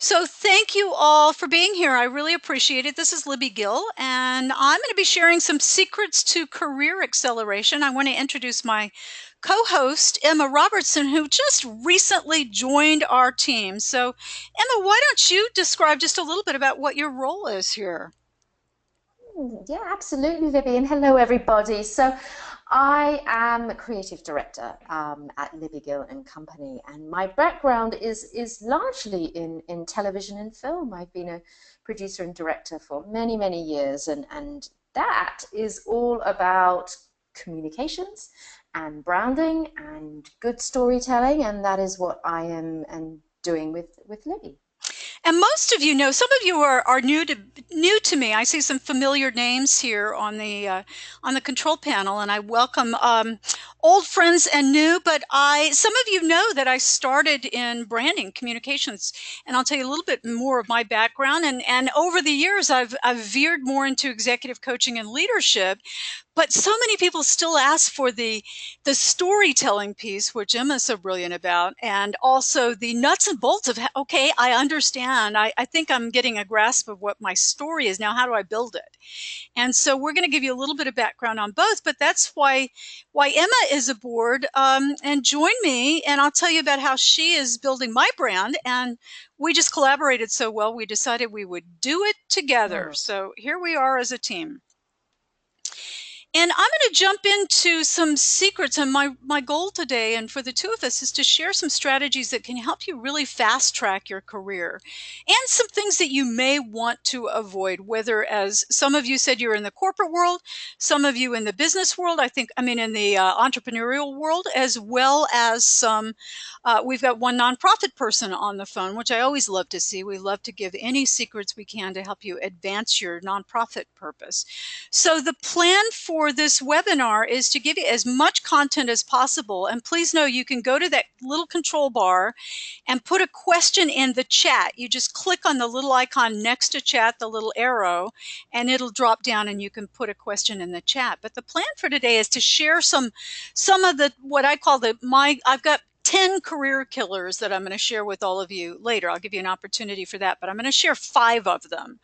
So thank you all for being here. I really appreciate it. This is Libby Gill, and I'm going to be sharing some secrets to career acceleration. I want to introduce my co-host, Emma Robertson, who just recently joined our team. So, Emma, why don't you describe just a little bit about what your role is here? Yeah, absolutely, Libby, and hello, everybody. So, I am a creative director at Libby Gill and Company, and my background is largely in television and film. I've been a producer and director for many years, and that is all about communications and branding and good storytelling, and that is what I am doing with Libby. And most of you know, some of you are new to me. I see some familiar names here on the control panel, and I welcome old friends and new. But some of you know that I started in branding communications, and I'll tell you a little bit more of my background. And over the years, I've veered more into executive coaching and leadership. But so many people still ask for the storytelling piece, which Emma's so brilliant about, and also the nuts and bolts of, okay, I understand. I think I'm getting a grasp of what my story is. Now, how do I build it? And so we're going to give you a little bit of background on both, but that's why Emma is aboard and join me, and I'll tell you about how she is building my brand. And we just collaborated so well, we decided we would do it together. Hmm. So here we are as a team. And I'm going to jump into some secrets. And my goal today, and for the two of us, is to share some strategies that can help you really fast track your career and some things that you may want to avoid, whether, as some of you said, you're in the corporate world, some of you in the business world, in the entrepreneurial world, as well as we've got one nonprofit person on the phone, which I always love to see. We love to give any secrets we can to help you advance your nonprofit purpose. So the plan for this webinar is to give you as much content as possible. And please know you can go to that little control bar and put a question in the chat. You just click on the little icon next to chat, the little arrow, and it'll drop down and you can put a question in the chat. But the plan for today is to share some of the what I call I've got 10 career killers that I'm going to share with all of you later. I'll give you an opportunity for that, but I'm going to share 5 of them,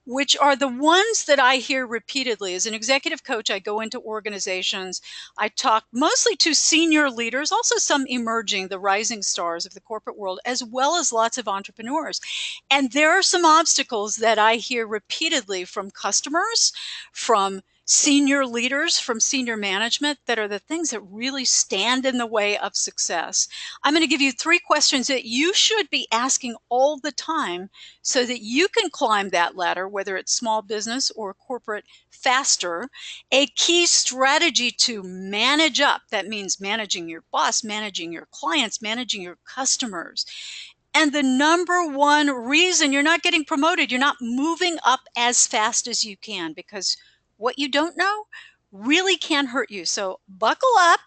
which are the ones that I hear repeatedly. As an executive coach, I go into organizations. I talk mostly to senior leaders, also some emerging, the rising stars of the corporate world, as well as lots of entrepreneurs. And there are some obstacles that I hear repeatedly from customers, from senior leaders, from senior management, that are the things that really stand in the way of success. I'm going to give you 3 questions that you should be asking all the time so that you can climb that ladder, whether it's small business or corporate, faster. A key strategy to manage up, that means managing your boss, managing your clients, managing your customers. And the number one reason you're not getting promoted, you're not moving up as fast as you can, because what you don't know really can hurt you. So buckle up,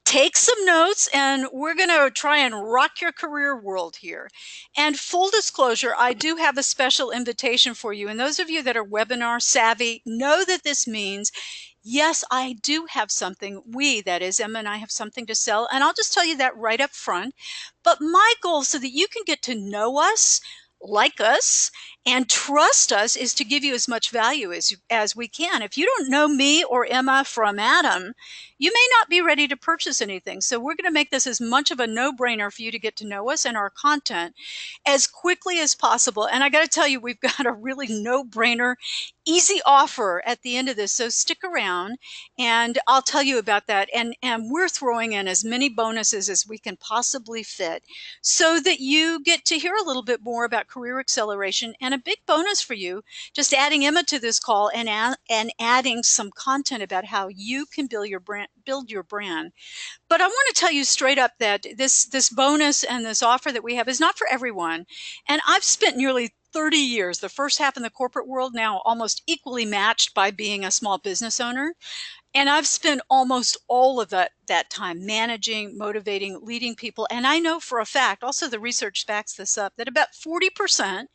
take some notes, and we're going to try and rock your career world here. And full disclosure, I do have a special invitation for you. And those of you that are webinar savvy know that this means, yes, I do have something. That is, Emma and I have something to sell. And I'll just tell you that right up front. But my goal, so that you can get to know us, like us, and trust us, is to give you as much value as we can. If you don't know me or Emma from Adam, you may not be ready to purchase anything. So we're going to make this as much of a no-brainer for you to get to know us and our content as quickly as possible. And I got to tell you, we've got a really no-brainer, easy offer at the end of this. So stick around and I'll tell you about that. And we're throwing in as many bonuses as we can possibly fit so that you get to hear a little bit more about career acceleration. And a big bonus for you, just adding Emma to this call and adding some content about how you can build your brand. But I want to tell you straight up that this bonus and this offer that we have is not for everyone. And I've spent nearly 30 years, the first half in the corporate world, now almost equally matched by being a small business owner. And I've spent almost all of that time managing, motivating, leading people. And I know for a fact, also the research backs this up, that about 40%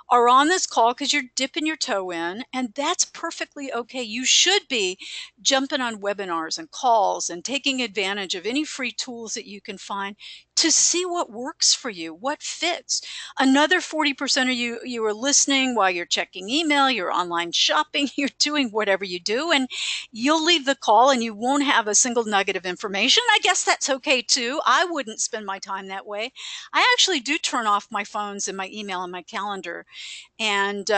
are on this call because you're dipping your toe in, and that's perfectly okay. You should be jumping on webinars and calls and taking advantage of any free tools that you can find to see what works for you, what fits. Another 40% of you are listening while you're checking email, you're online shopping, you're doing whatever you do, and you'll leave the call and you won't have a single nugget of information. I guess that's okay too. I wouldn't spend my time that way. I actually do turn off my phones and my email and my calendar. And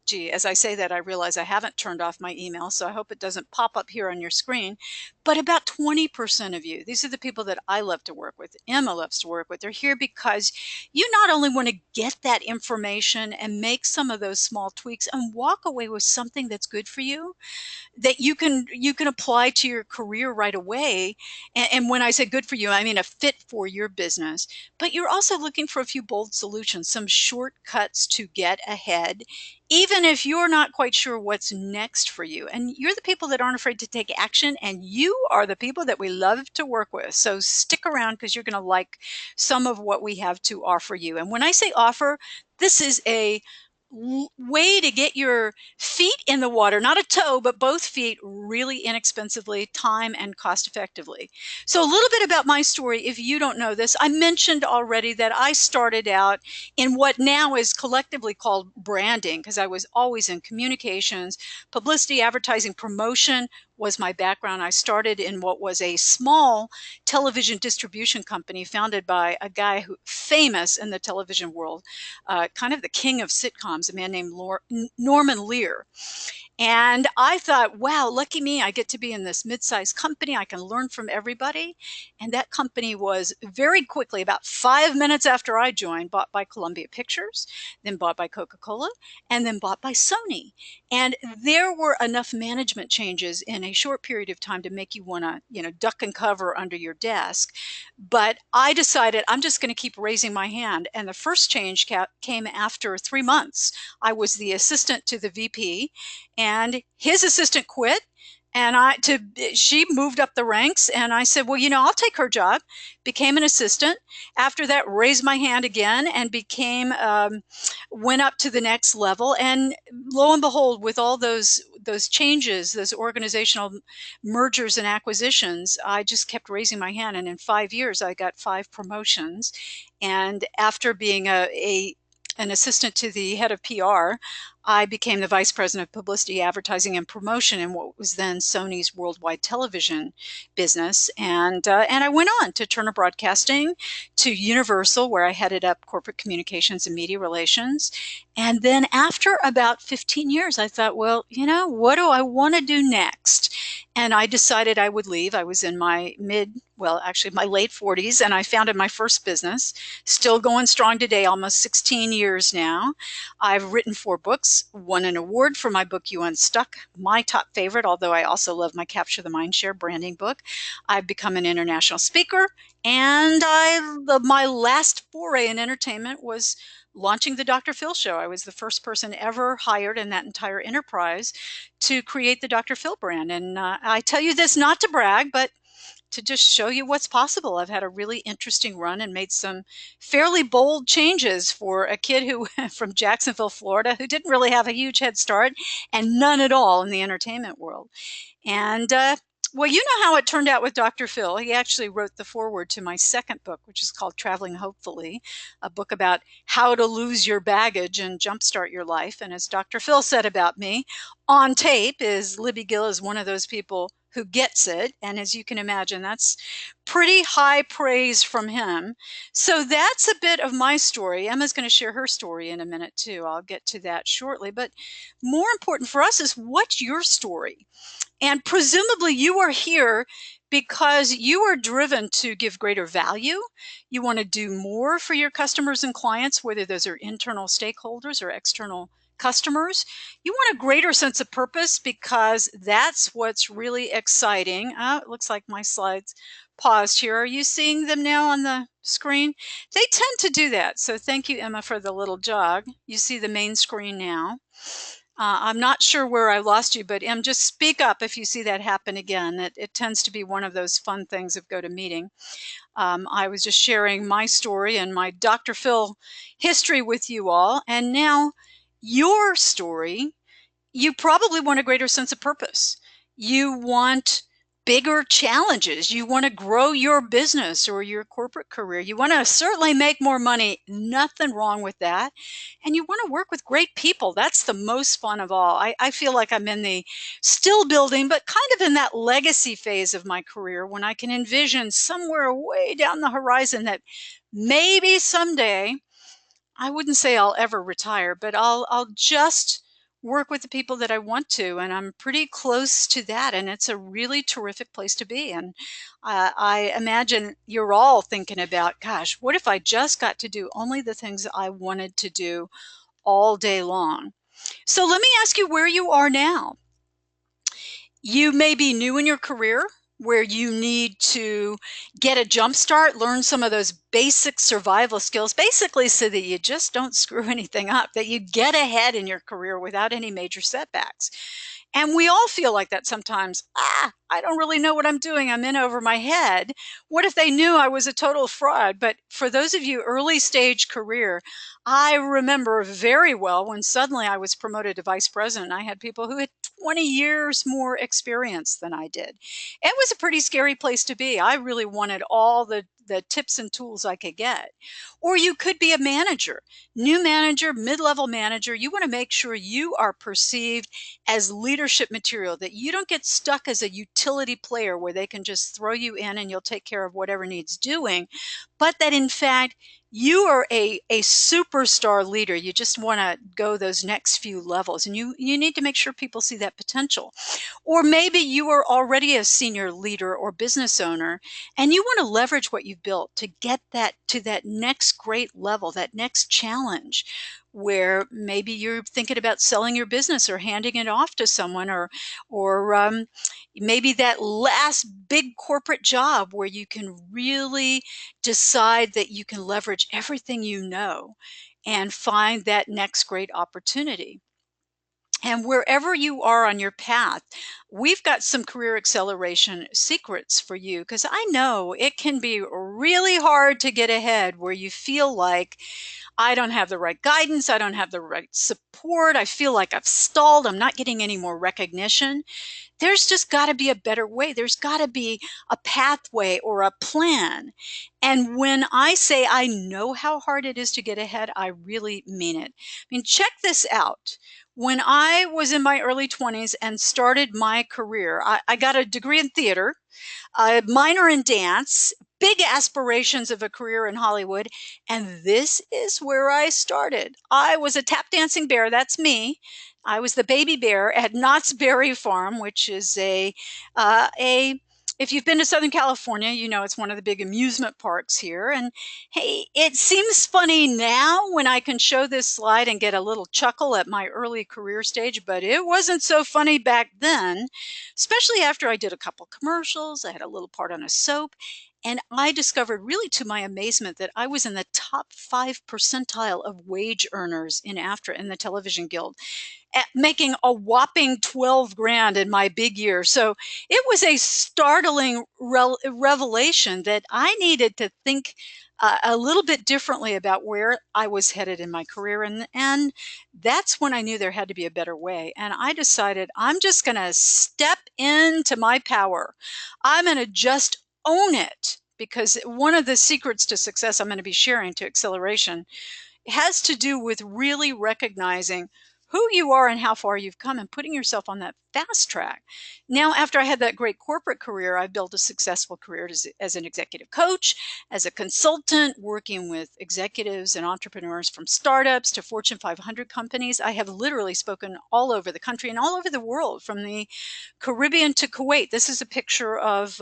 gee, as I say that, I realize I haven't turned off my email, so I hope it doesn't pop up here on your screen. But about 20% of you, these are the people that I love to work with, Emma loves to work with, they're here because you not only want to get that information and make some of those small tweaks and walk away with something that's good for you, that you can apply to your career right away. And when I say good for you, I mean a fit for your business. But you're also looking for a few bold solutions, some shortcuts to get ahead, even if you're not quite sure what's next for you. And you're the people that aren't afraid to take action, and you are the people that we love to work with. So stick around because you're going to like some of what we have to offer you. And when I say offer, this is a way to get your feet in the water, not a toe, but both feet, really inexpensively, time and cost effectively. So a little bit about my story, if you don't know this. I mentioned already that I started out in what now is collectively called branding, because I was always in communications, publicity, advertising, promotion was my background. I started in what was a small television distribution company founded by a guy who famous in the television world, kind of the king of sitcoms, a man named Norman Lear. And I thought, wow, lucky me, I get to be in this mid-sized company. I can learn from everybody. And that company was very quickly, about 5 minutes after I joined, bought by Columbia Pictures, then bought by Coca-Cola, and then bought by Sony. And there were enough management changes in a short period of time to make you want to, duck and cover under your desk. But I decided I'm just going to keep raising my hand. And the first change came after 3 months. I was the assistant to the VP, and his assistant quit, and she moved up the ranks, and I said, well, I'll take her job. Became an assistant. After that, raised my hand again and went up to the next level. And lo and behold, with all those changes, those organizational mergers and acquisitions, I just kept raising my hand, and in 5 years I got 5 promotions. And after being an assistant to the head of PR, I became the vice president of publicity, advertising, and promotion in what was then Sony's worldwide television business. And I went on to Turner Broadcasting, to Universal, where I headed up corporate communications and media relations. And then after about 15 years, I thought, well, what do I want to do next? And I decided I would leave. I was in my my late 40s, and I founded my first business, still going strong today, almost 16 years now. I've written 4 books, won an award for my book, You Unstuck, my top favorite, although I also love my Capture the Mindshare branding book. I've become an international speaker, and my last foray in entertainment was launching the Dr. Phil Show. I was the first person ever hired in that entire enterprise to create the Dr. Phil brand. And I tell you this not to brag, but to just show you what's possible. I've had a really interesting run and made some fairly bold changes for a kid who from Jacksonville, Florida, who didn't really have a huge head start and none at all in the entertainment world. And well, you know how it turned out with Dr. Phil. He actually wrote the foreword to my second book, which is called Traveling Hopefully, a book about how to lose your baggage and jumpstart your life. And as Dr. Phil said about me on tape, Libby Gill is one of those people who gets it. And as you can imagine, that's pretty high praise from him. So that's a bit of my story. Emma's going to share her story in a minute too. I'll get to that shortly. But more important for us is, what's your story? And presumably you are here because you are driven to give greater value. You want to do more for your customers and clients, whether those are internal stakeholders or external customers. You want a greater sense of purpose because that's what's really exciting. Oh, it looks like my slides paused here. Are you seeing them now on the screen? They tend to do that. So thank you, Emma, for the little jog. You see the main screen now. I'm not sure where I lost you, but Em, just speak up if you see that happen again. It tends to be one of those fun things of GoToMeeting. I was just sharing my story and my Dr. Phil history with you all. And now your story, you probably want a greater sense of purpose. You want bigger challenges. You want to grow your business or your corporate career. You want to certainly make more money. Nothing wrong with that. And you want to work with great people. That's the most fun of all. I feel like I'm in the still building, but kind of in that legacy phase of my career when I can envision somewhere way down the horizon that maybe someday, I wouldn't say I'll ever retire, but I'll just work with the people that I want to, and I'm pretty close to that, and it's a really terrific place to be. And I imagine you're all thinking about, gosh, what if I just got to do only the things I wanted to do all day long? So let me ask you where you are now. You may be new in your career where you need to get a jump start, learn some of those basic survival skills, basically so that you just don't screw anything up, that you get ahead in your career without any major setbacks. And we all feel like that sometimes. I don't really know what I'm doing. I'm in over my head. What if they knew I was a total fraud? But for those of you early stage career, I remember very well when suddenly I was promoted to vice president. I had people who had 20 years more experience than I did. It was a pretty scary place to be. I really wanted all the tips and tools I could get. Or you could be a manager, new manager, mid-level manager. You want to make sure you are perceived as leadership material, that you don't get stuck as a utility player where they can just throw you in and you'll take care of whatever needs doing, but that in fact you are a superstar leader. You just want to go those next few levels, and you need to make sure people see that potential. Or maybe you are already a senior leader or business owner, and you want to leverage what you've built to get that to that next great level, that next challenge, where maybe you're thinking about selling your business or handing it off to someone, or maybe that last big corporate job where you can really decide that you can leverage everything you know and find that next great opportunity. And wherever you are on your path, we've got some career acceleration secrets for you, because I know it can be really hard to get ahead where you feel like, I don't have the right guidance, I don't have the right support, I feel like I've stalled, I'm not getting any more recognition. There's just got to be a better way. There's got to be a pathway or a plan. And when I say I know how hard it is to get ahead, I really mean it. I mean, check this out. When I was in my early 20s and started my career, I got a degree in theater, a minor in dance, big aspirations of a career in Hollywood. And this is where I started. I was a tap dancing bear. That's me. I was the baby bear at Knott's Berry Farm, which is a if you've been to Southern California, you know it's one of the big amusement parks here. And hey, it seems funny now when I can show this slide and get a little chuckle at my early career stage, but it wasn't so funny back then, especially after I did a couple commercials. I had a little part on a soap, and I discovered, really to my amazement, that I was in the top 5 percentile of wage earners in AFTRA in the Television Guild, at making a whopping 12 grand in my big year. So it was a startling revelation that I needed to think a little bit differently about where I was headed in my career. And that's when I knew there had to be a better way. And I decided I'm just going to step into my power. I'm going to just own it, because one of the secrets to success I'm going to be sharing to acceleration has to do with really recognizing who you are and how far you've come and putting yourself on that fast track. Now, after I had that great corporate career, I built a successful career as an executive coach, as a consultant, working with executives and entrepreneurs from startups to Fortune 500 companies. I have literally spoken all over the country and all over the world, from the Caribbean to Kuwait. This is a picture of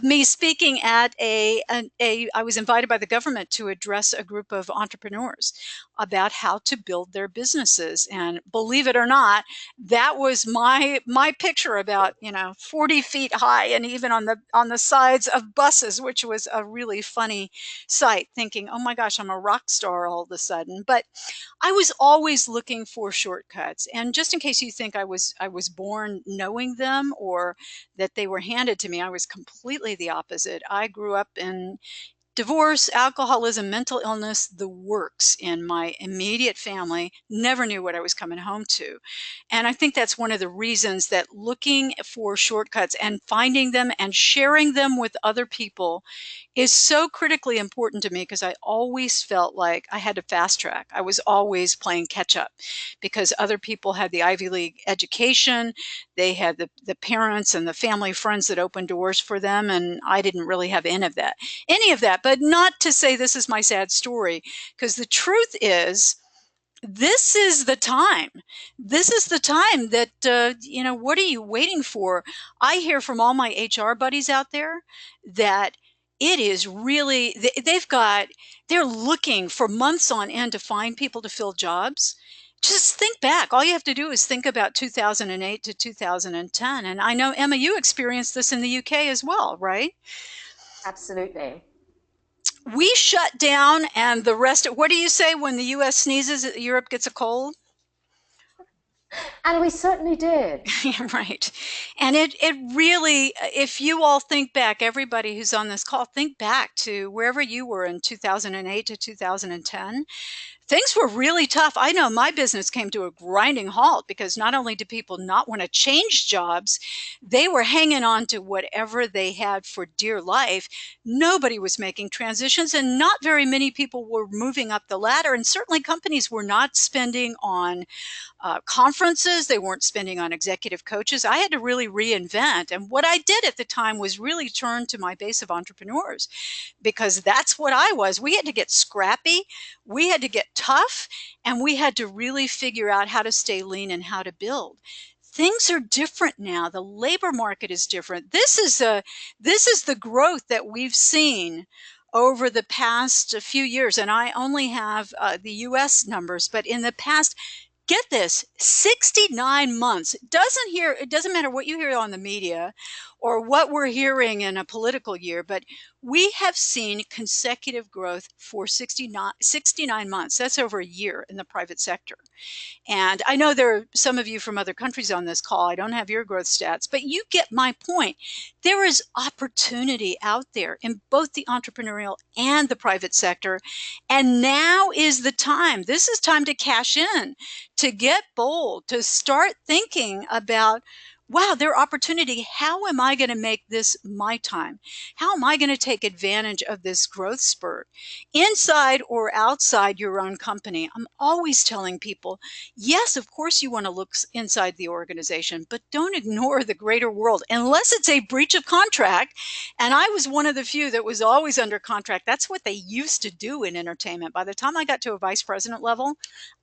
me speaking at I was invited by the government to address a group of entrepreneurs about how to build their businesses. And believe it or not, that was my picture, about 40 feet high and even on the sides of buses, which was a really funny sight, thinking, oh my gosh, I'm a rock star all of a sudden. But I was always looking for shortcuts. And just in case you think I was born knowing them, or that they were handed to me, I was completely the opposite. I grew up in divorce, alcoholism, mental illness, the works in my immediate family. Never knew what I was coming home to. And I think that's one of the reasons that looking for shortcuts and finding them and sharing them with other people is so critically important to me, because I always felt like I had to fast track. I was always playing catch up because other people had the Ivy League education. They had the parents and the family friends that opened doors for them. And I didn't really have any of that. But not to say this is my sad story, because the truth is, this is the time. This is the time that, what are you waiting for? I hear from all my HR buddies out there that it is really, they're looking for months on end to find people to fill jobs. Just think back. All you have to do is think about 2008 to 2010. And I know, Emma, you experienced this in the UK as well, right? Absolutely. We shut down, and the rest, what do you say when the US sneezes, Europe gets a cold? And we certainly did. Yeah, right. And it really, if you all think back, everybody who's on this call, think back to wherever you were in 2008 to 2010. Things were really tough. I know my business came to a grinding halt because not only did people not want to change jobs, they were hanging on to whatever they had for dear life. Nobody was making transitions, and not very many people were moving up the ladder. And certainly companies were not spending on conferences. They weren't spending on executive coaches. I had to really reinvent. And what I did at the time was really turn to my base of entrepreneurs, because that's what I was. We had to get scrappy, we had to get tough, and we had to really figure out how to stay lean and how to build. Things are different now. The labor market is different. This is the growth that we've seen over the past few years. And I only have the US numbers, but in the past, get this, 69 months. It doesn't matter what you hear on the media or what we're hearing in a political year, but we have seen consecutive growth for 69 months. That's over a year in the private sector. And I know there are some of you from other countries on this call. I don't have your growth stats, but you get my point. There is opportunity out there in both the entrepreneurial and the private sector. And now is the time. This is time to cash in, to get bold, to start thinking about, wow, there are opportunity. How am I going to make this my time? How am I going to take advantage of this growth spurt inside or outside your own company? I'm always telling people, yes, of course you want to look inside the organization, but don't ignore the greater world unless it's a breach of contract. And I was one of the few that was always under contract. That's what they used to do in entertainment. By the time I got to a vice president level,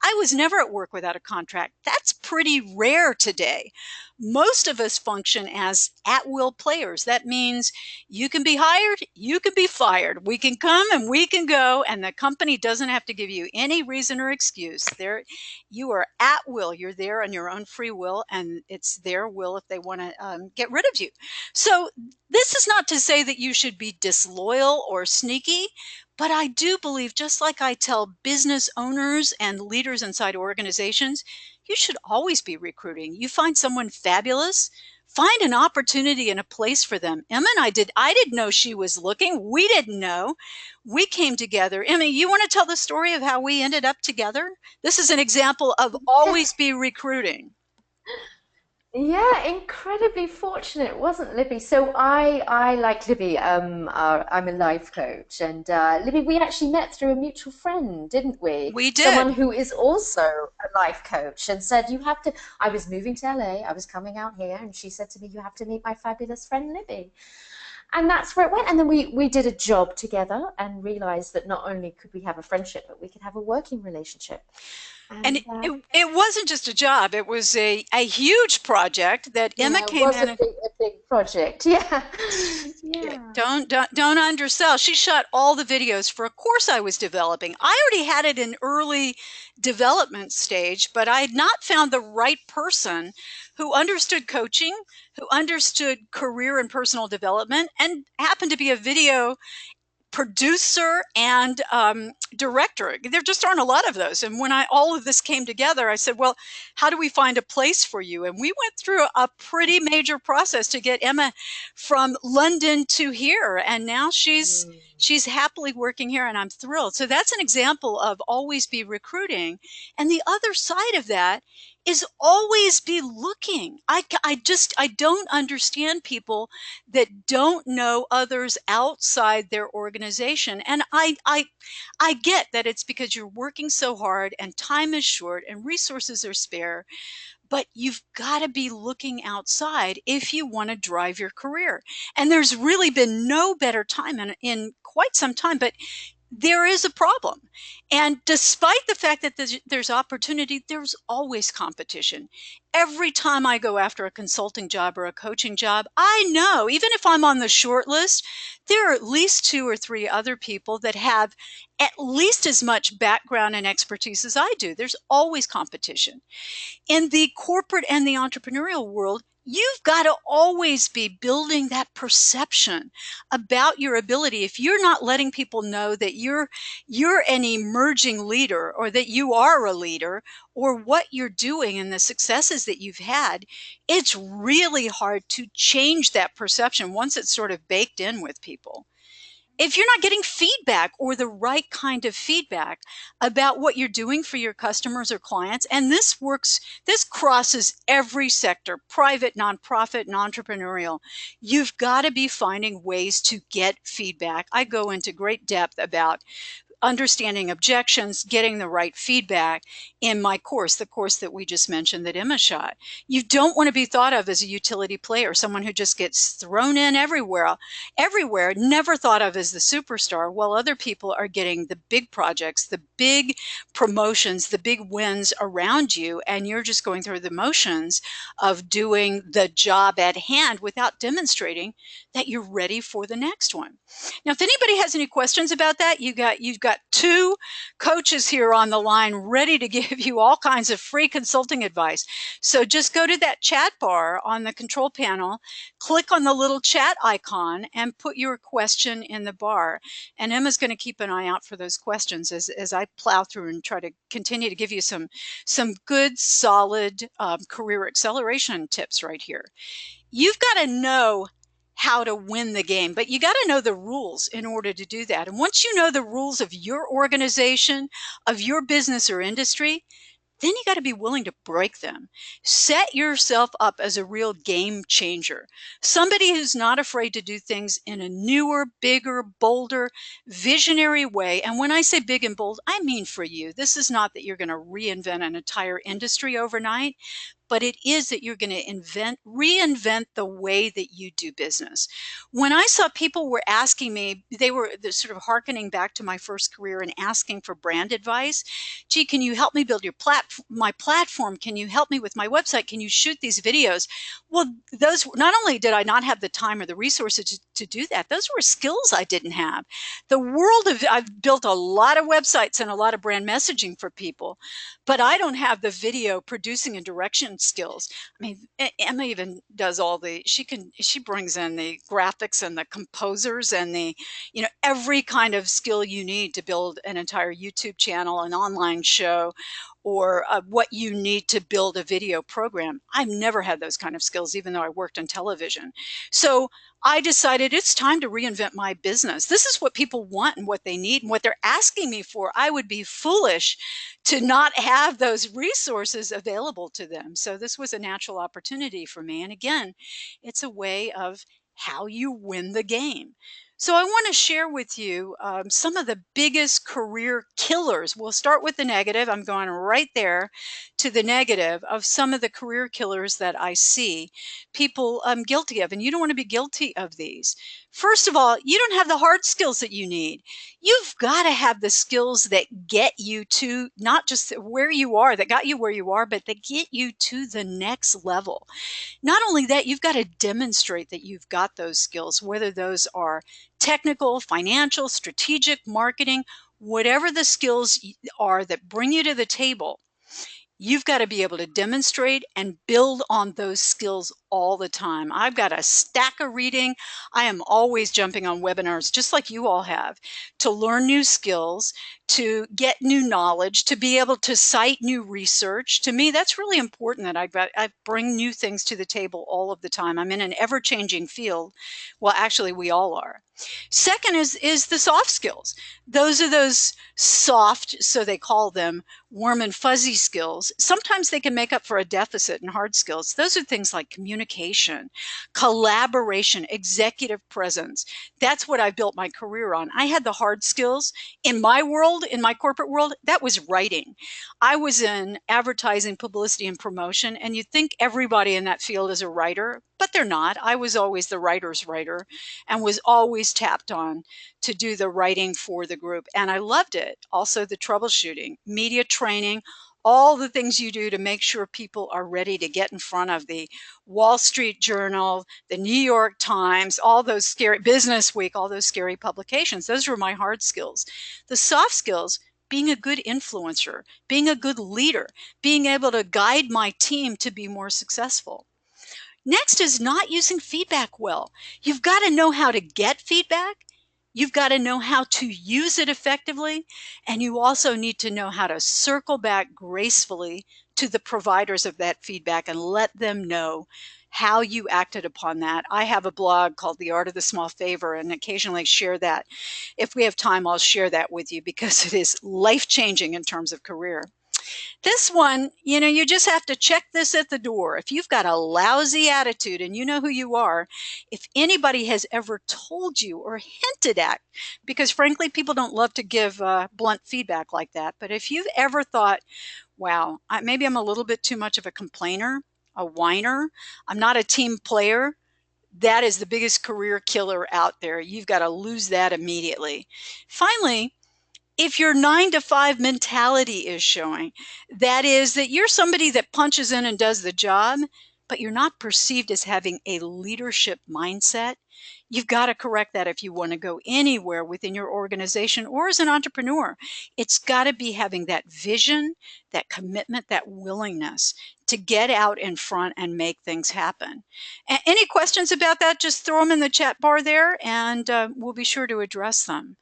I was never at work without a contract. That's pretty rare today. Most of us function as at-will players. That means you can be hired, you can be fired. We can come and we can go, and the company doesn't have to give you any reason or excuse. You are at will. You're there on your own free will, and it's their will if they want to get rid of you. So this is not to say that you should be disloyal or sneaky, but I do believe, just like I tell business owners and leaders inside organizations, you should always be recruiting. You find someone fabulous, find an opportunity and a place for them. Emma and I didn't know she was looking. We didn't know. We came together. Emma, you want to tell the story of how we ended up together? This is an example of always be recruiting. Yeah, incredibly fortunate, wasn't Libby? So I like Libby. I'm a life coach, and Libby, we actually met through a mutual friend, didn't we? We Someone did. who is also a life coach, and said you have to. I was moving to LA. I was coming out here, and she said to me, "You have to meet my fabulous friend Libby." And that's where it went. And then we did a job together and realized that not only could we have a friendship, but we could have a working relationship. And And it wasn't just a job. It was a huge project that Emma yeah, it came was in and a big project. Yeah, yeah. don't undersell. She shot all the videos for a course I was developing. I already had it in early development stage, but I had not found the right person who understood coaching, who understood career and personal development, and happened to be a video producer and director. There just aren't a lot of those. And when all of this came together, I said, well, how do we find a place for you? And we went through a pretty major process to get Emma from London to here. And now she's Mm. She's happily working here, and I'm thrilled. So that's an example of always be recruiting. And the other side of that is always be looking. I don't understand people that don't know others outside their organization. And I get that it's because you're working so hard and time is short and resources are spare, but you've got to be looking outside if you want to drive your career. And there's really been no better time in quite some time, but there is a problem. And despite the fact that there's opportunity, there's always competition. Every time I go after a consulting job or a coaching job, I know, even if I'm on the short list, there are at least 2 or 3 other people that have at least as much background and expertise as I do. There's always competition. In the corporate and the entrepreneurial world, you've got to always be building that perception about your ability. If you're not letting people know that you're an emerging leader, or that you are a leader, or what you're doing and the successes that you've had, it's really hard to change that perception once it's sort of baked in with people. If you're not getting feedback, or the right kind of feedback about what you're doing for your customers or clients, and this crosses every sector, private, nonprofit, and entrepreneurial, you've got to be finding ways to get feedback. I go into great depth about understanding objections, getting the right feedback in my course, the course that we just mentioned that Emma shot. You don't want to be thought of as a utility player, someone who just gets thrown in everywhere, never thought of as the superstar, while other people are getting the big projects, the big promotions, the big wins around you, and you're just going through the motions of doing the job at hand without demonstrating that you're ready for the next one. Now, if anybody has any questions about that, you've got 2 coaches here on the line ready to give you all kinds of free consulting advice. So just go to that chat bar on the control panel, click on the little chat icon, and put your question in the bar. And Emma's going to keep an eye out for those questions as I plow through and try to continue to give you some good, solid career acceleration tips right here. You've got to know how to win the game, but you got to know the rules in order to do that. And once you know the rules of your organization, of your business or industry, then you got to be willing to break them. Set yourself up as a real game changer. Somebody who's not afraid to do things in a newer, bigger, bolder, visionary way. And when I say big and bold, I mean for you. This is not that you're going to reinvent an entire industry overnight, but it is that you're going to reinvent the way that you do business. When I saw people were asking me, they were sort of hearkening back to my first career and asking for brand advice. Gee, can you help me build my platform? Can you help me with my website? Can you shoot these videos? Well, those, not only did I not have the time or the resources to do that, those were skills I didn't have. I've built a lot of websites and a lot of brand messaging for people, but I don't have the video producing and direction skills. I mean, Emma even does she brings in the graphics and the composers and every kind of skill you need to build an entire YouTube channel, an online show, or what you need to build a video program. I've never had those kind of skills, even though I worked in television. So I decided it's time to reinvent my business. This is what people want and what they need and what they're asking me for. I would be foolish to not have those resources available to them. So this was a natural opportunity for me. And again, it's a way of how you win the game. So I want to share with you some of the biggest career killers. We'll start with the negative. I'm going right there to the negative of some of the career killers that I see people guilty of. And you don't want to be guilty of these. First of all, you don't have the hard skills that you need. You've got to have the skills that get you to not just where you are, that got you where you are, but that get you to the next level. Not only that, you've got to demonstrate that you've got those skills, whether those are technical, financial, strategic, marketing, whatever the skills are that bring you to the table. You've got to be able to demonstrate and build on those skills all the time. I've got a stack of reading. I am always jumping on webinars, just like you all have, to learn new skills, to get new knowledge, to be able to cite new research. To me, that's really important that I bring new things to the table all of the time. I'm in an ever-changing field. Well, actually, we all are. Second is the soft skills. Those are those soft, so they call them warm and fuzzy skills. Sometimes they can make up for a deficit in hard skills. Those are things like communication, collaboration, executive presence. That's what I built my career on. I had the hard skills. In my world, in my corporate world, that was writing. I was in advertising, publicity, and promotion, and you'd think everybody in that field is a writer, but they're not. I was always the writer's writer and was always tapped on to do the writing for the group. And I loved it. Also, the troubleshooting, media training, all the things you do to make sure people are ready to get in front of the Wall Street Journal, the New York Times, all those scary Business Week, all those scary publications. Those were my hard skills. The soft skills, being a good influencer, being a good leader, being able to guide my team to be more successful. Next is not using feedback well. You've got to know how to get feedback. You've got to know how to use it effectively. And you also need to know how to circle back gracefully to the providers of that feedback and let them know how you acted upon that. I have a blog called The Art of the Small Favor and occasionally share that. If we have time, I'll share that with you because it is life-changing in terms of career. This one, you just have to check this at the door. If you've got a lousy attitude and you know who you are, if anybody has ever told you or hinted at, because frankly, people don't love to give blunt feedback like that, but if you've ever thought, wow, maybe I'm a little bit too much of a complainer, a whiner, I'm not a team player, that is the biggest career killer out there. You've got to lose that immediately. Finally, if your 9 to 5 mentality is showing, that is that you're somebody that punches in and does the job, but you're not perceived as having a leadership mindset, you've got to correct that if you want to go anywhere within your organization or as an entrepreneur. It's got to be having that vision, that commitment, that willingness to get out in front and make things happen. Any questions about that, just throw them in the chat bar there and we'll be sure to address them.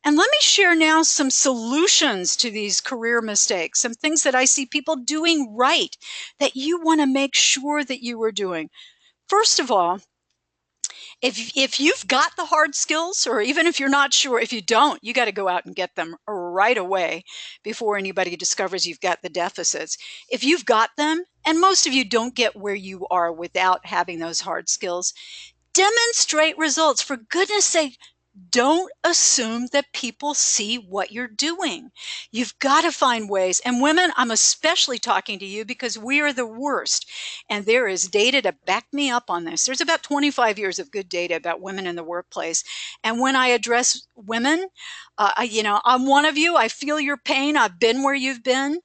And let me share now some solutions to these career mistakes, some things that I see people doing right that you want to make sure that you are doing. First of all, if you've got the hard skills, or even if you're not sure, if you don't, you got to go out and get them right away before anybody discovers you've got the deficits. If you've got them, and most of you don't get where you are without having those hard skills, demonstrate results. For goodness sake, don't assume that people see what you're doing. You've got to find ways. And women, I'm especially talking to you because we are the worst. And there is data to back me up on this. There's about 25 years of good data about women in the workplace. And when I address women, I'm one of you. I feel your pain. I've been where you've been.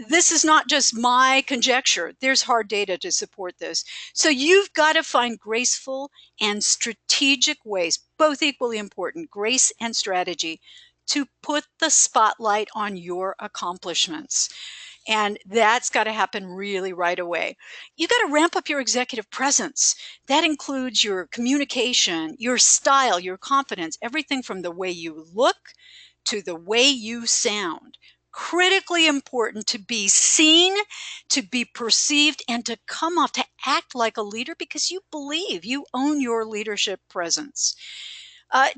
This is not just my conjecture. There's hard data to support this. So you've got to find graceful and strategic ways, both equally important, grace and strategy, to put the spotlight on your accomplishments. And that's got to happen really right away. You got to ramp up your executive presence. That includes your communication, your style, your confidence, everything from the way you look to the way you sound. Critically important to be seen, to be perceived, and to come off, to act like a leader because you believe you own your leadership presence.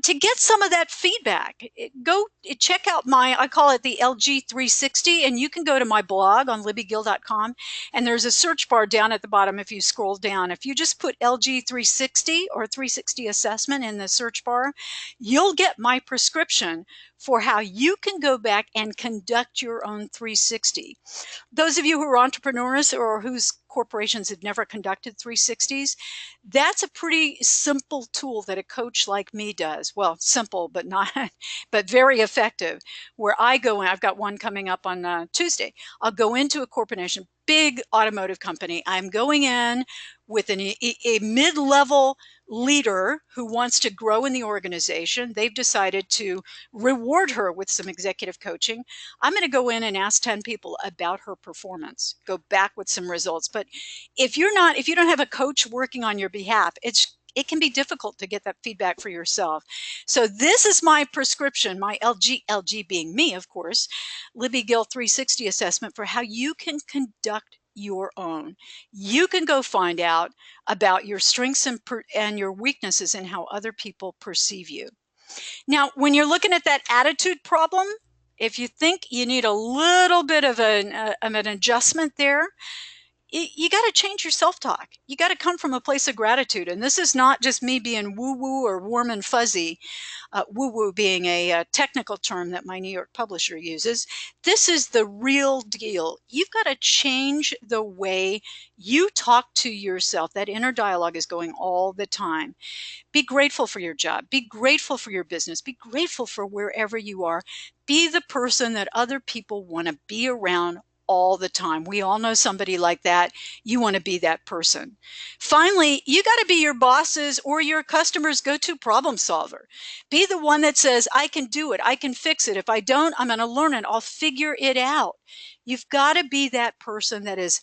To get some of that feedback, go check out I call it the LG 360, and you can go to my blog on libbygill.com, and there's a search bar down at the bottom if you scroll down. If you just put LG 360 or 360 assessment in the search bar, you'll get my prescription for how you can go back and conduct your own 360. Those of you who are entrepreneurs or whose corporations have never conducted 360s, that's a pretty simple tool that a coach like me does. Well, simple, but not, but very effective. Where I go in, I've got one coming up on Tuesday. I'll go into a corporation, big automotive company. I'm going in with a mid-level leader who wants to grow in the organization. They've decided to reward her with some executive coaching. I'm going to go in and ask 10 people about her performance, go back with some results. But if you don't have a coach working on your behalf, it can be difficult to get that feedback for yourself. So this is my prescription, my LG being me, of course, Libby Gill 360 assessment for how you can conduct your own. You can go find out about your strengths and your weaknesses and how other people perceive you. Now, when you're looking at that attitude problem, if you think you need a little bit of an adjustment there, you got to change your self-talk. You got to come from a place of gratitude. And this is not just me being woo-woo or warm and fuzzy, woo-woo being a technical term that my New York publisher uses. This is the real deal. You've got to change the way you talk to yourself. That inner dialogue is going all the time. Be grateful for your job. Be grateful for your business. Be grateful for wherever you are. Be the person that other people want to be around all the time. We all know somebody like that. You want to be that person. Finally, you got to be your boss's or your customer's go-to problem solver. Be the one that says, I can do it. I can fix it. If I don't, I'm going to learn it. I'll figure it out. You've got to be that person that is,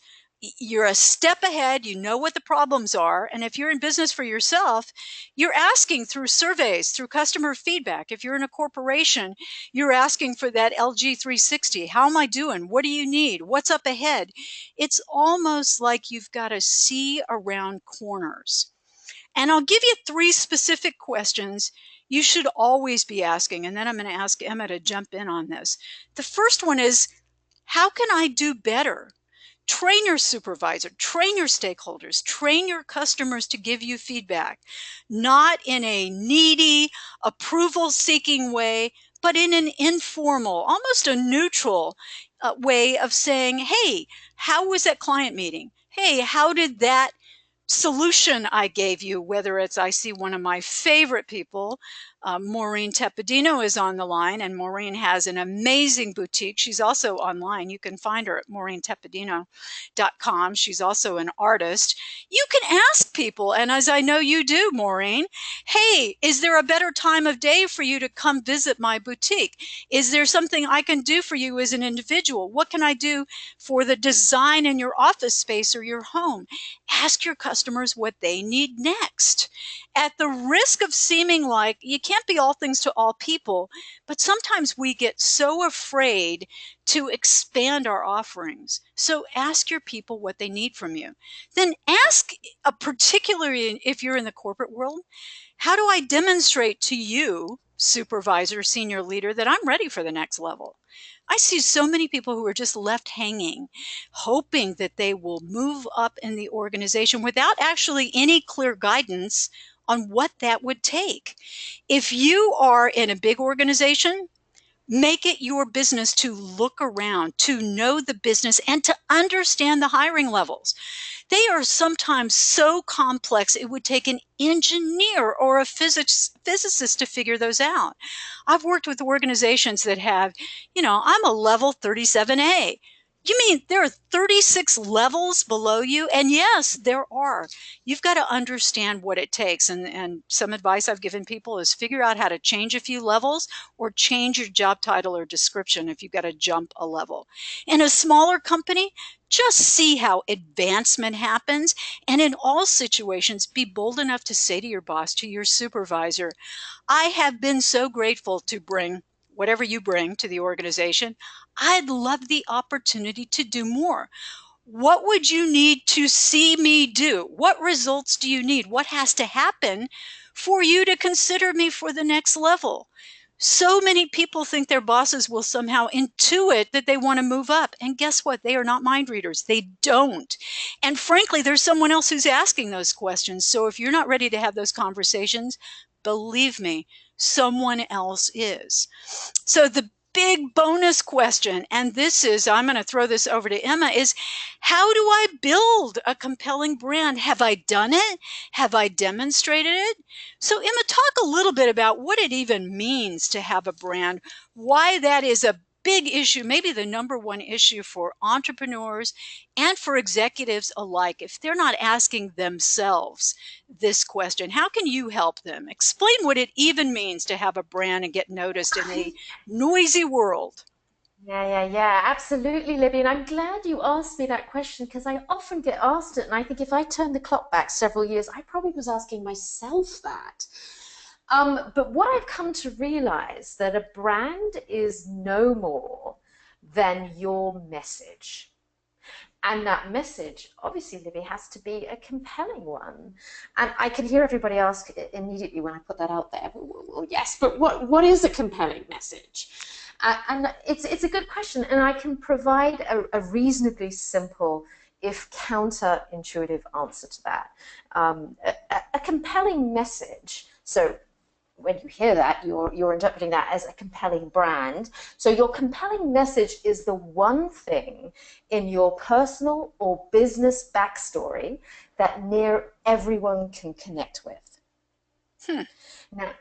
you're a step ahead. You know what the problems are. And if you're in business for yourself, you're asking through surveys, through customer feedback. If you're in a corporation, you're asking for that LG 360. How am I doing? What do you need? What's up ahead? It's almost like you've got to see around corners. And I'll give you 3 specific questions you should always be asking. And then I'm going to ask Emma to jump in on this. The first one is, how can I do better? Train your supervisor, train your stakeholders, train your customers to give you feedback, not in a needy, approval seeking way, but in an informal, almost a neutral way of saying, hey, how was that client meeting? Hey, how did that solution I gave you, whether it's, I see one of my favorite people, Maureen Tepedino is on the line, and Maureen has an amazing boutique. She's also online. You can find her at maureen.tepedino.com. She's also an artist. You can ask people, and as I know you do, Maureen, hey, is there a better time of day for you to come visit my boutique? Is there something I can do for you as an individual? What can I do for the design in your office space or your home? Ask your customers what they need next. At the risk of seeming like you can't be all things to all people, but sometimes we get so afraid to expand our offerings. So ask your people what they need from you. Then ask, particularly if you're in the corporate world, how do I demonstrate to you, supervisor, senior leader, that I'm ready for the next level? I see so many people who are just left hanging, hoping that they will move up in the organization without actually any clear guidance on what that would take. If you are in a big organization, make it your business to look around, to know the business, and to understand the hiring levels. They are sometimes so complex, it would take an engineer or a physicist to figure those out. I've worked with organizations that have, I'm a level 37A. You mean there are 36 levels below you? And yes, there are. You've got to understand what it takes. And some advice I've given people is figure out how to change a few levels or change your job title or description if you've got to jump a level. In a smaller company, just see how advancement happens. And in all situations, be bold enough to say to your boss, to your supervisor, I have been so grateful to bring whatever you bring to the organization. I'd love the opportunity to do more. What would you need to see me do? What results do you need? What has to happen for you to consider me for the next level? So many people think their bosses will somehow intuit that they want to move up. And guess what? They are not mind readers. They don't. And frankly, there's someone else who's asking those questions. So if you're not ready to have those conversations, believe me, someone else is. So the big bonus question, and this is, I'm going to throw this over to Emma, is how do I build a compelling brand? Have I done it? Have I demonstrated it? So Emma, talk a little bit about what it even means to have a brand, why that is a big issue, maybe the number one issue for entrepreneurs and for executives alike. If they're not asking themselves this question, how can you help them? Explain what it even means to have a brand and get noticed in a noisy world. Yeah, absolutely, Libby. And I'm glad you asked me that question because I often get asked it. And I think if I turn the clock back several years, I probably was asking myself that. But what I've come to realize that a brand is no more than your message. And that message, obviously, Libby, has to be a compelling one. And I can hear everybody ask immediately when I put that out there, well, yes, but what is a compelling message? And it's a good question, and I can provide a reasonably simple, if counterintuitive answer to that. A compelling message. So when you hear that, you're interpreting that as a compelling brand. So your compelling message is the one thing in your personal or business backstory that near everyone can connect with. Hmm. Now,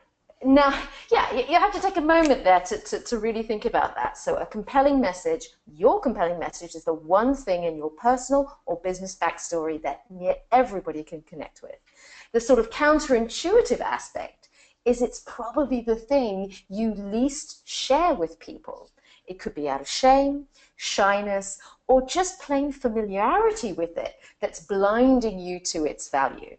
now, yeah, you have to take a moment there to really think about that. So, a compelling message, your compelling message is the one thing in your personal or business backstory that near everybody can connect with. The sort of counterintuitive aspect is it's probably the thing you least share with people. It could be out of shame, shyness, or just plain familiarity with it that's blinding you to its value.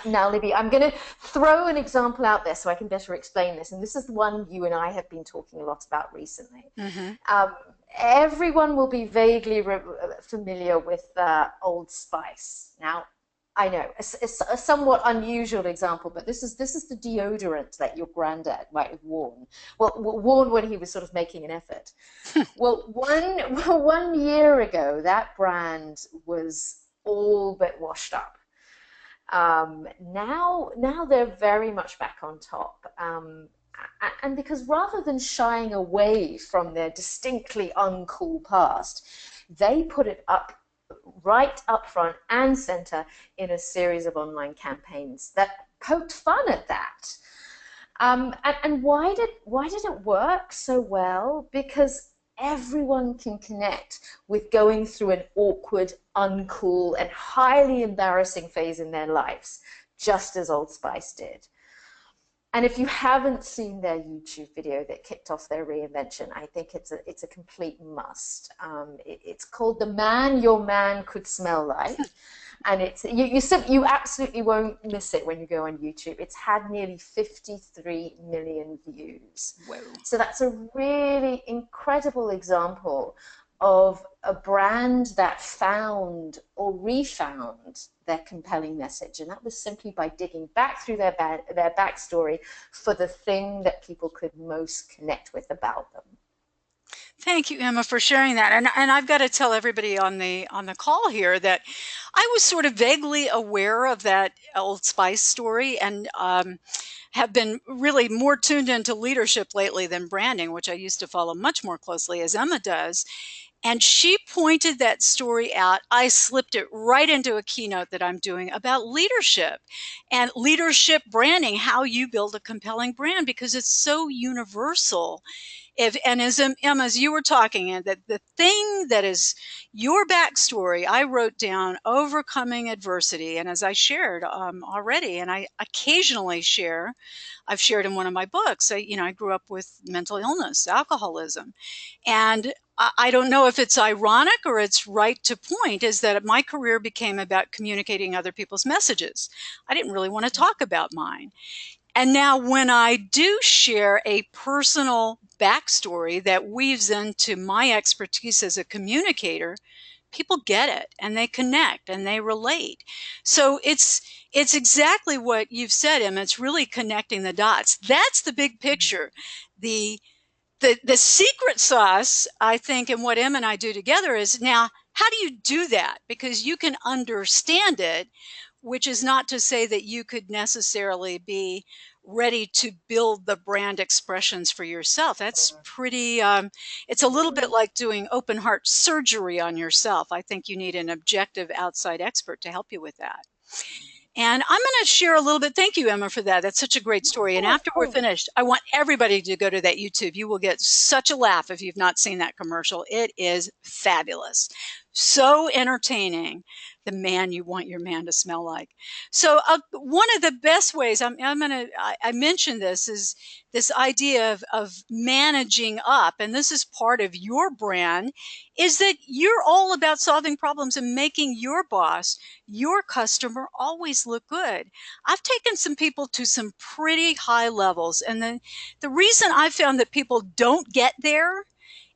Now, Libby, I'm going to throw an example out there so I can better explain this. And this is the one you and I have been talking a lot about recently. Mm-hmm. Um, Everyone will be vaguely familiar with Old Spice. Now, I know it's a somewhat unusual example, but this is the deodorant that your granddad might have worn. Well, worn when he was sort of making an effort. Well, one year ago, that brand was all but washed up. Now they're very much back on top. And because rather than shying away from their distinctly uncool past, they put it up right up front and center in a series of online campaigns that poked fun at that. And why did it work so well? Because everyone can connect with going through an awkward, uncool, and highly embarrassing phase in their lives, just as Old Spice did. And if you haven't seen their YouTube video that kicked off their reinvention, I think it's a complete must. It's called "The Man Your Man Could Smell Like," and you absolutely won't miss it when you go on YouTube. It's had nearly 53 million views, Whoa. so that's a really incredible example of a brand that found or refound their compelling message, and that was simply by digging back through their backstory for the thing that people could most connect with about them. Thank you, Emma, for sharing that. And I've got to tell everybody on the call here that I was sort of vaguely aware of that Old Spice story, and have been really more tuned into leadership lately than branding, which I used to follow much more closely as Emma does. And she pointed that story out. I slipped it right into a keynote that I'm doing about leadership and leadership branding, how you build a compelling brand, because it's so universal. If and as you were talking, and that the thing that is your backstory, I wrote down overcoming adversity, and as I shared already, and I occasionally share, I've shared in one of my books. I grew up with mental illness, alcoholism, and I don't know if it's ironic or it's right to point, is that my career became about communicating other people's messages. I didn't really want to talk about mine. And now, when I do share a personal backstory that weaves into my expertise as a communicator, people get it and they connect and they relate. So it's exactly what you've said, Emma. It's really connecting the dots. That's the big picture. The the secret sauce, I think, and what Em and I do together is, now, how do you do that? Because you can understand it, which is not to say that you could necessarily be ready to build the brand expressions for yourself. That's pretty, it's a little bit like doing open heart surgery on yourself. I think you need an objective outside expert to help you with that. And I'm going to share a little bit. Thank you, Emma, for that. That's such a great story. And Yeah, of after we're course. finished, I want everybody to go to that YouTube. You will get such a laugh if you've not seen that commercial. It is fabulous. So entertaining. The man you want your man to smell like. So one of the best ways I mentioned this is this idea of managing up, and this is part of your brand, is that you're all about solving problems and making your boss, your customer, always look good. I've taken some people to some pretty high levels, and the reason I found that people don't get there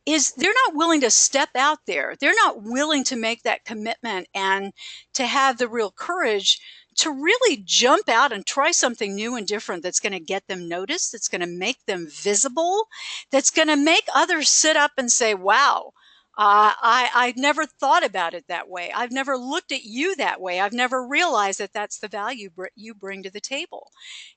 is they're not willing to step out there. They're not willing to make that commitment and to have the real courage to really jump out and try something new and different that's going to get them noticed, that's going to make them visible, that's going to make others sit up and say, wow, I've never thought about it that way. I've never looked at you that way. I've never realized that that's the value you bring to the table.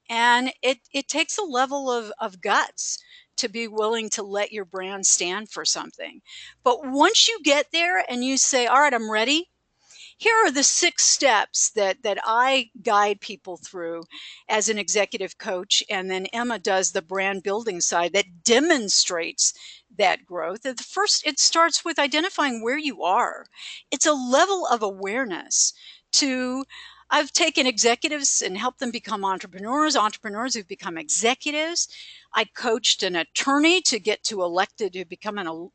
And it takes a level of guts to be willing to let your brand stand for something. But once you get there and you say, all right, I'm ready, here are the 6 steps that I guide people through as an executive coach. And then Emma does the brand building side that demonstrates that growth. The first, it starts with identifying where you are. It's a level of awareness to, I've taken executives and helped them become entrepreneurs, entrepreneurs who've become executives. I coached an attorney to get to become an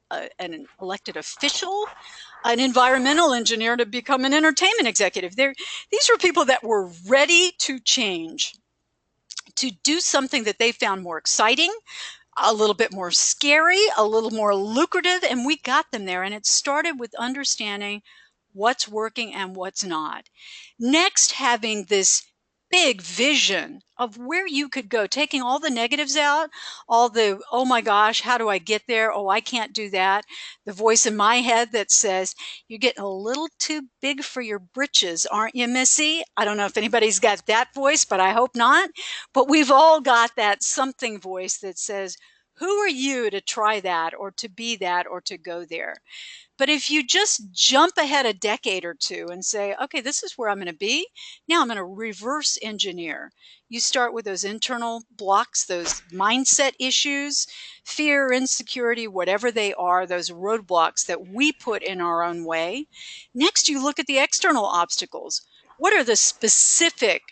elected official, an environmental engineer to become an entertainment executive. These were people that were ready to change, to do something that they found more exciting, a little bit more scary, a little more lucrative, and we got them there. And it started with understanding what's working and what's not. Next, having this big vision of where you could go, taking all the negatives out, all the, oh my gosh, how do I get there? Oh, I can't do that. The voice in my head that says, you're getting a little too big for your britches, aren't you, Missy? I don't know if anybody's got that voice, but I hope not. But we've all got that something voice that says, who are you to try that or to be that or to go there? But if you just jump ahead a decade or two and say, okay, this is where I'm going to be, now I'm going to reverse engineer. You start with those internal blocks, those mindset issues, fear, insecurity, whatever they are, those roadblocks that we put in our own way. Next, you look at the external obstacles. What are the specific,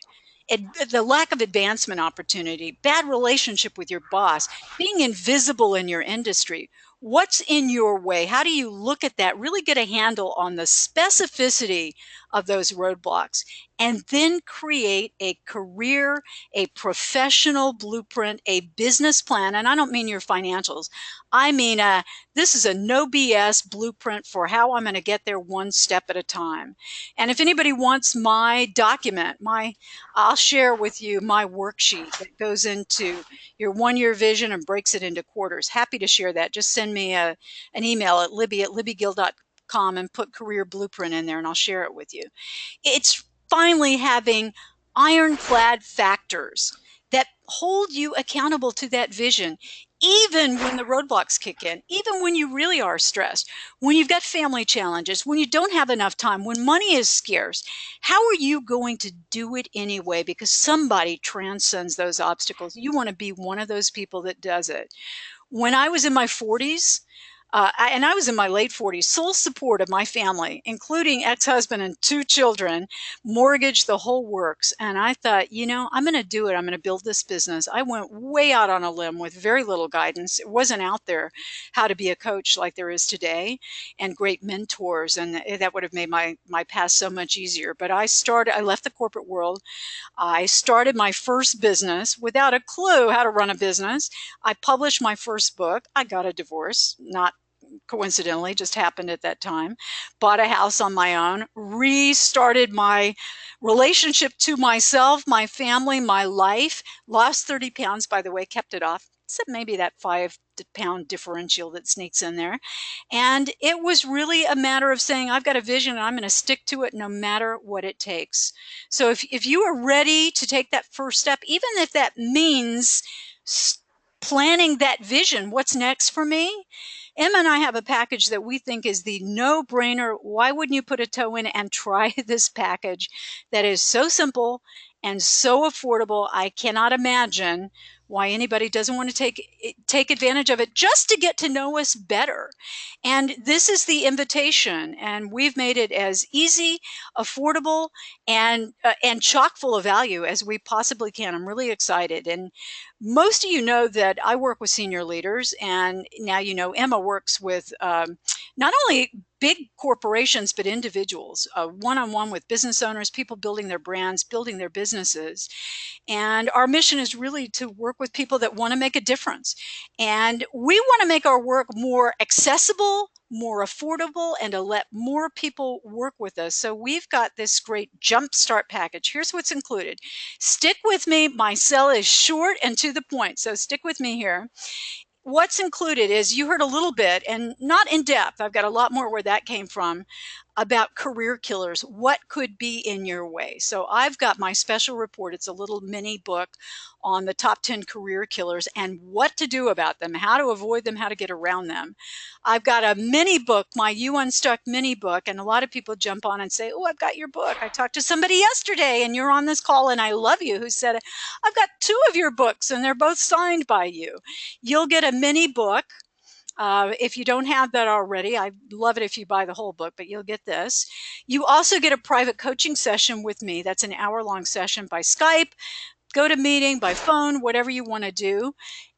the lack of advancement opportunity, bad relationship with your boss, being invisible in your industry? What's in your way? How do you look at that? Really get a handle on the specificity of those roadblocks and then create a career, a professional blueprint, a business plan. And I don't mean your financials. I mean, this is a no BS blueprint for how I'm going to get there one step at a time. And if anybody wants my document, I'll share with you my worksheet that goes into your 1-year vision and breaks it into quarters. Happy to share that. Just send me an email at libby@libbygill.com and put career blueprint in there and I'll share it with you. It's finally having ironclad factors that hold you accountable to that vision, even when the roadblocks kick in, even when you really are stressed, when you've got family challenges, when you don't have enough time, when money is scarce. How are you going to do it anyway? Because somebody transcends those obstacles. You want to be one of those people that does it. When I was in my 40s, and I was in my late 40s, sole support of my family, including ex-husband and 2 children, mortgage, the whole works. And I thought, I'm going to do it. I'm going to build this business. I went way out on a limb with very little guidance. It wasn't out there how to be a coach like there is today and great mentors. And that would have made my path so much easier. But I left the corporate world. I started my first business without a clue how to run a business. I published my first book. I got a divorce, not coincidentally, just happened at that time. Bought a house on my own, restarted my relationship to myself, my family, my life. Lost 30 pounds, by the way, kept it off, except maybe that 5-pound differential that sneaks in there. And it was really a matter of saying, I've got a vision and I'm going to stick to it no matter what it takes. So if you are ready to take that first step, even if that means planning that vision, what's next for me? Emma and I have a package that we think is the no-brainer. Why wouldn't you put a toe in and try this package that is so simple and so affordable? I cannot imagine why anybody doesn't want to take advantage of it just to get to know us better. And this is the invitation, and we've made it as easy, affordable, and chock full of value as we possibly can. I'm really excited. And most of you know that I work with senior leaders, and now Emma works with not only big corporations, but individuals, one-on-one with business owners, people building their brands, building their businesses. And our mission is really to work with people that want to make a difference. And we want to make our work more accessible, more affordable, and to let more people work with us. So we've got this great jumpstart package. Here's what's included. Stick with me. My sell is short and to the point. So stick with me here. What's included is, you heard a little bit and not in depth. I've got a lot more where that came from, about career killers, what could be in your way. So I've got my special report. It's a little mini book on the top 10 career killers and what to do about them, how to avoid them, how to get around them. I've got a mini book, my You Unstuck mini book, and a lot of people jump on and say, oh, I've got your book. I talked to somebody yesterday and you're on this call and I love you, who said, I've got two of your books and they're both signed by you. You'll get a mini book. If you don't have that already, I love it if you buy the whole book, but you'll get this. You also get a private coaching session with me. That's an hour-long session by Skype, GoToMeeting, by phone, whatever you want to do.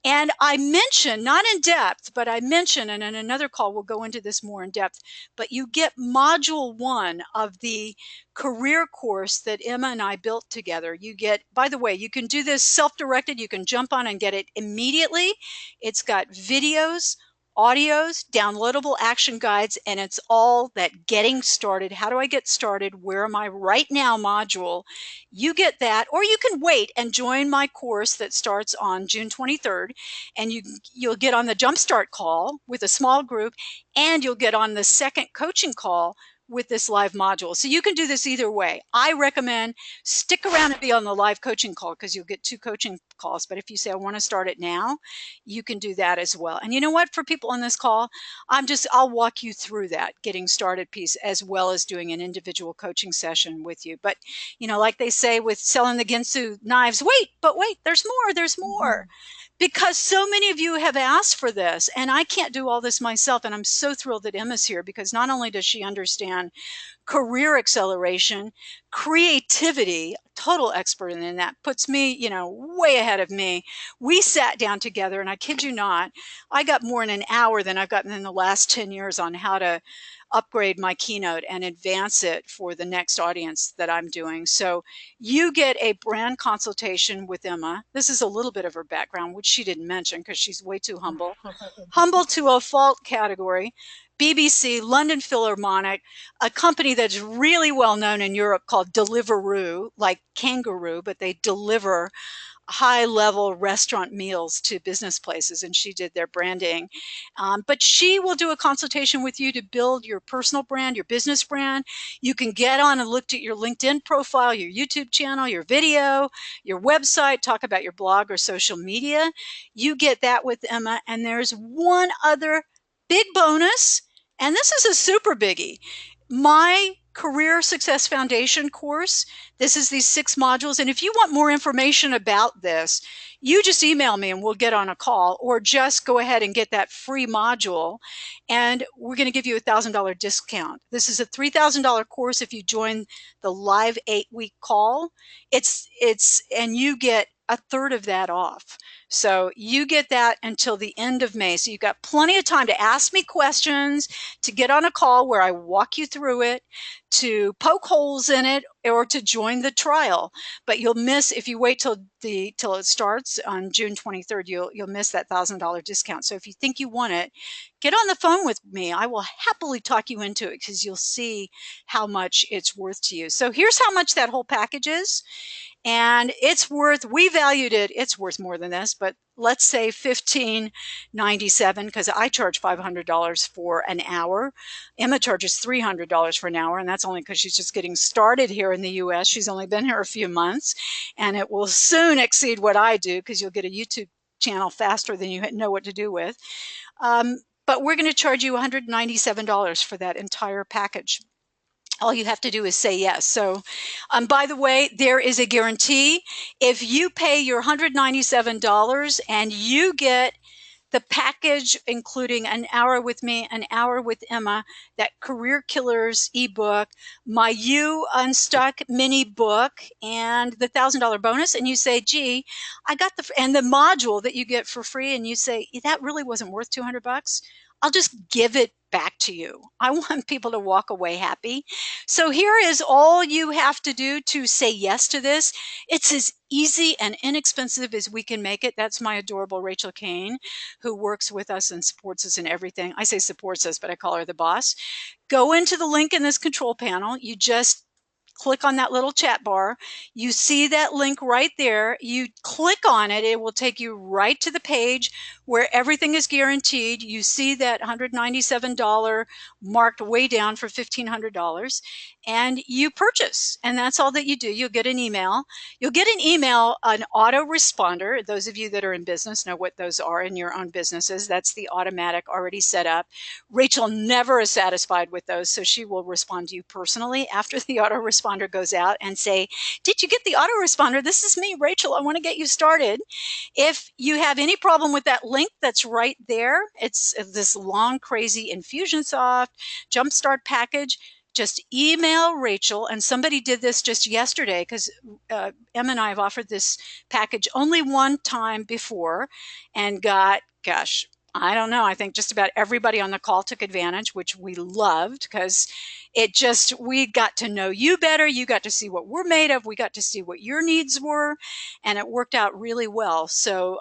And I mention, not in depth, but I mention, and in another call we'll go into this more in depth, but you get module 1 of the career course that Emma and I built together. You get, by the way, you can do this self-directed. You can jump on and get it immediately. It's got videos, audios, downloadable action guides, and it's all that getting started. How do I get started? Where am I right now module? You get that, or you can wait and join my course that starts on June 23rd, and you'll get on the Jumpstart call with a small group, and you'll get on the second coaching call with this live module. So you can do this either way. I recommend stick around and be on the live coaching call because you'll get 2 coaching calls. But if you say, I want to start it now, you can do that as well. And you know what, for people on this call, I'll walk you through that getting started piece as well as doing an individual coaching session with you. But, like they say with selling the Ginsu knives, wait, there's more, there's more. Because so many of you have asked for this, and I can't do all this myself. And I'm so thrilled that Emma's here because not only does she understand career acceleration, creativity, total expert in that, puts me, way ahead of me. We sat down together, and I kid you not, I got more in an hour than I've gotten in the last 10 years on how to upgrade my keynote and advance it for the next audience that I'm doing. So you get a brand consultation with Emma. This is a little bit of her background, which she didn't mention because she's way too humble. Humble to a fault category. BBC, London Philharmonic, a company that's really well known in Europe called Deliveroo, like kangaroo, but they deliver high-level restaurant meals to business places, and she did their branding. But she will do a consultation with you to build your personal brand, your business brand. You can get on and look at your LinkedIn profile, your YouTube channel, your video, your website, talk about your blog or social media. You get that with Emma. And there's one other big bonus, and this is a super biggie. My Career Success Foundation course. This is these 6 modules. And if you want more information about this, you just email me and we'll get on a call, or just go ahead and get that free module. And we're going to give you a $1,000 discount. This is a $3,000 course if you join the live 8-week call. And you get a third of that off. So you get that until the end of May. So you've got plenty of time to ask me questions, to get on a call where I walk you through it, to poke holes in it, or to join the trial. But you'll miss, if you wait till it starts on June 23rd, you'll miss that $1,000 discount. So if you think you want it, get on the phone with me. I will happily talk you into it because you'll see how much it's worth to you. So here's how much that whole package is. And we valued it, it's worth more than this, but let's say $15.97 because I charge $500 for an hour. Emma charges $300 for an hour, and that's only because she's just getting started here in the US. She's only been here a few months, and it will soon exceed what I do because you'll get a YouTube channel faster than you know what to do with. But we're going to charge you $197 for that entire package. All you have to do is say yes. So, by the way, there is a guarantee. If you pay your $197 and you get the package, including an hour with me, an hour with Emma, that Career Killers ebook, my You Unstuck mini book, and the $1,000 bonus, and you say, gee, I got and the module that you get for free, and you say, that really wasn't worth $200, I'll just give it back to you. I want people to walk away happy. So here is all you have to do to say yes to this. It's as easy and inexpensive as we can make it. That's my adorable Rachel Kane, who works with us and supports us in everything. I say supports us, but I call her the boss. Go into the link in this control panel. You just click on that little chat bar. You see that link right there. You click on it. It will take you right to the page where everything is guaranteed. You see that $197 marked way down for $1,500, and you purchase. And that's all that you do. You'll get an email. You'll get an email, an autoresponder. Those of you that are in business know what those are in your own businesses. That's the automatic already set up. Rachel never is satisfied with those, so she will respond to you personally after the autoresponder goes out and say, did you get the autoresponder? This is me, Rachel. I want to get you started. If you have any problem with that link that's right there, it's this long, crazy Infusionsoft Jumpstart package. Just email Rachel, and somebody did this just yesterday because Em and I have offered this package only one time before and got, gosh, I don't know. I think just about everybody on the call took advantage, which we loved because we got to know you better. You got to see what we're made of. We got to see what your needs were, and it worked out really well. So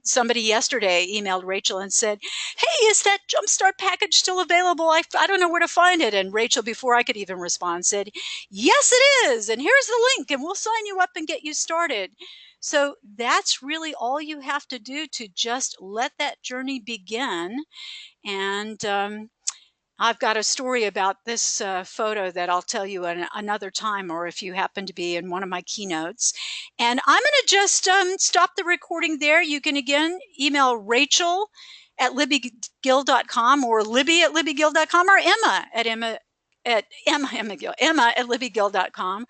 somebody yesterday emailed Rachel and said, hey, is that Jumpstart package still available? I don't know where to find it. And Rachel, before I could even respond, said, yes, it is. And here's the link, and we'll sign you up and get you started. So that's really all you have to do to just let that journey begin. And I've got a story about this photo that I'll tell you another time, or if you happen to be in one of my keynotes. And I'm going to just stop the recording there. You can again email Rachel at libbygill.com, or Libby at libbygill.com, or Emma at libbygill.com,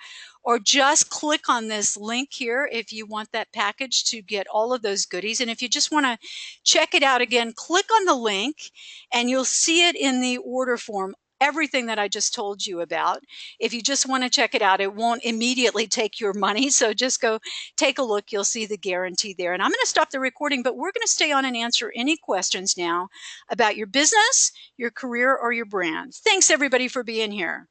or just click on this link here if you want that package to get all of those goodies. And if you just want to check it out again, click on the link and you'll see it in the order form, everything that I just told you about. If you just want to check it out, it won't immediately take your money. So just go take a look. You'll see the guarantee there. And I'm going to stop the recording, but we're going to stay on and answer any questions now about your business, your career, or your brand. Thanks everybody for being here.